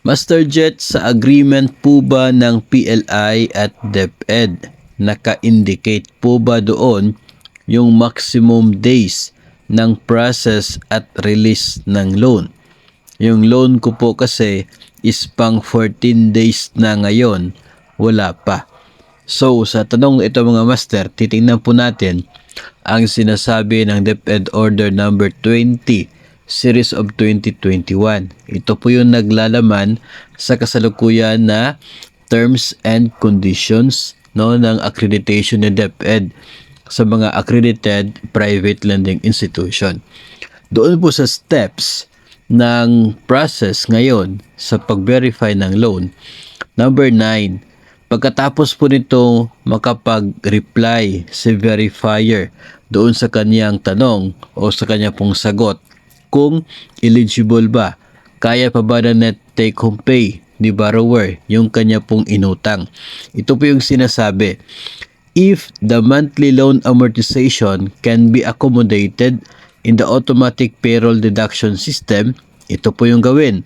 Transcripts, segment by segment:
Master Jet, sa agreement po ba ng PLI at DepEd, naka-indicate po ba doon yung maximum days ng process at release ng loan? Yung loan ko po kasi is pang 14 days na ngayon, wala pa. So, sa tanong ito mga master, titingnan po natin ang sinasabi ng DepEd Order number 20 Series of 2021. Ito po yung naglalaman sa kasalukuyan na terms and conditions ng accreditation ni DepEd sa mga accredited private lending institution. Doon po sa steps ng process ngayon sa pag-verify ng loan, number 9, pagkatapos po nito makapag-reply si verifier doon sa kanyang tanong o sa kanya pong sagot kung eligible ba, kaya pa ba na net take home pay ni borrower yung kanya pong inutang. Ito po yung sinasabi, if the monthly loan amortization can be accommodated in the automatic payroll deduction system, ito po yung gawin.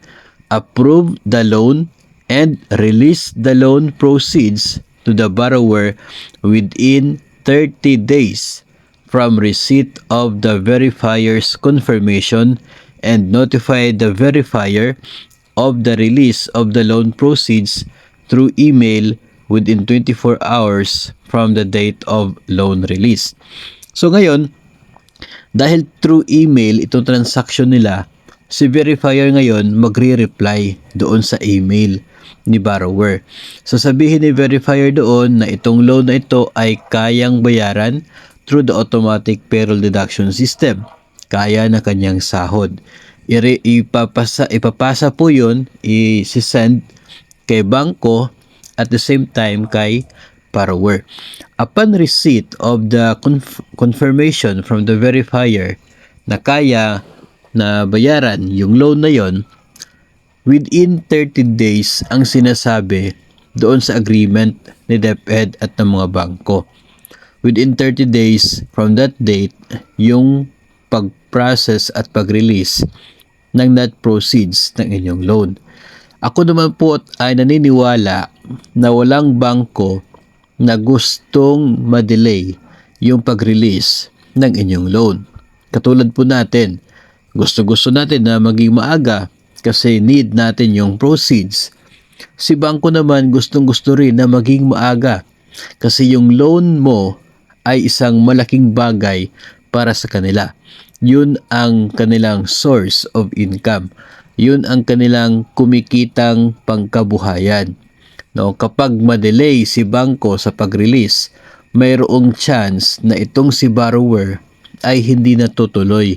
Approve the loan and release the loan proceeds to the borrower within 30 days from receipt of the verifier's confirmation and notify the verifier of the release of the loan proceeds through email within 24 hours from the date of loan release. So ngayon, dahil through email itong transaction nila, si verifier ngayon magre-reply doon sa email ni borrower. So sabihin ni verifier doon na itong loan na ito ay kayang bayaran through the automatic payroll deduction system. Kaya na kanyang sahod. Ipapasa po yun, i-send kay bangko at the same time kay borrower. Upon receipt of the confirmation from the verifier na kaya na bayaran yung loan na yon, within 30 days ang sinasabi doon sa agreement ni DepEd at ng mga bangko. Within 30 days from that date, yung pag-process at pag-release ng net proceeds ng inyong loan. Ako naman po ay naniniwala na walang bangko na gustong ma-delay yung pag-release ng inyong loan. Katulad po natin, gusto natin na maging maaga kasi need natin yung proceeds. Si bangko naman gustong-gusto rin na maging maaga kasi yung loan mo ay isang malaking bagay para sa kanila. Yun ang kanilang source of income. Yun ang kanilang kumikitang pangkabuhayan. No, kapag ma-delay si bangko sa pag-release, mayroong chance na itong si borrower ay hindi natutuloy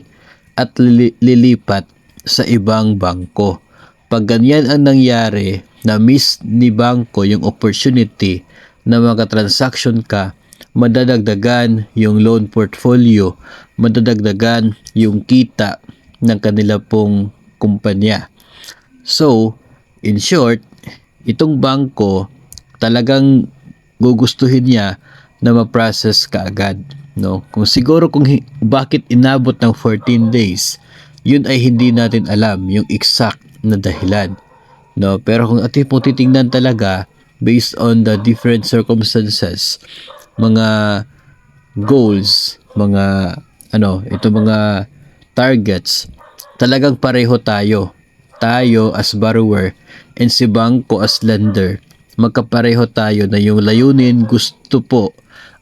at lilipat sa ibang bangko. Pag ganyan ang nangyari, na-miss ni bangko yung opportunity na makatransaction ka, madadagdagan yung loan portfolio, madadagdagan yung kita ng kanila pong kumpanya. So, in short, itong bangko talagang gugustuhin niya na ma-process kaagad. No? Kung bakit inabot ng 14 days, yun ay hindi natin alam yung exact na dahilan. No? Pero kung ating po titingnan talaga based on the different circumstances, mga goals, mga targets, talagang pareho tayo. Tayo as borrower and si bangko as lender, magkapareho tayo na yung layunin gusto po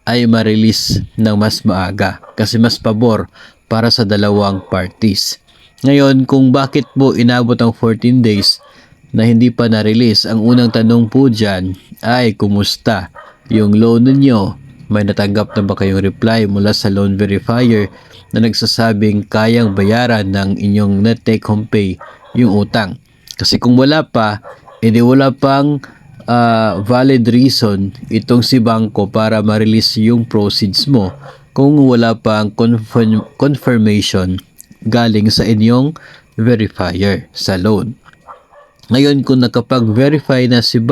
ay ma-release ng mas maaga kasi mas pabor para sa dalawang parties. Ngayon, kung bakit po inabot ang 14 days na hindi pa na-release, ang unang tanong po dyan ay kumusta yung loan ninyo? May natanggap na ba kayong reply mula sa loan verifier na nagsasabing kayang bayaran ng inyong net take home pay yung utang? Kasi kung wala pa, edi wala pang valid reason itong si bangko para ma-release yung proceeds mo kung wala pang confirmation galing sa inyong verifier sa loan. Ngayon, kung nakapag-verify na si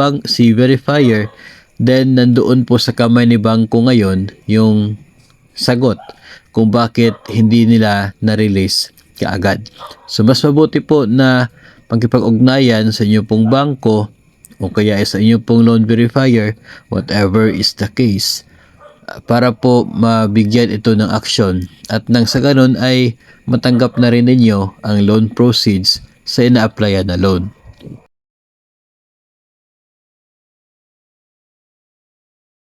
verifier, then nandoon po sa kamay ni bangko ngayon yung sagot kung bakit hindi nila na-release kaagad. So mas mabuti po na pagkipag-ugnayan sa inyo pong bangko o kaya sa inyo pong loan verifier, whatever is the case, para po mabigyan ito ng aksyon at nang sa ganun ay matanggap na rin ninyo ang loan proceeds sa ina-applyan na loan.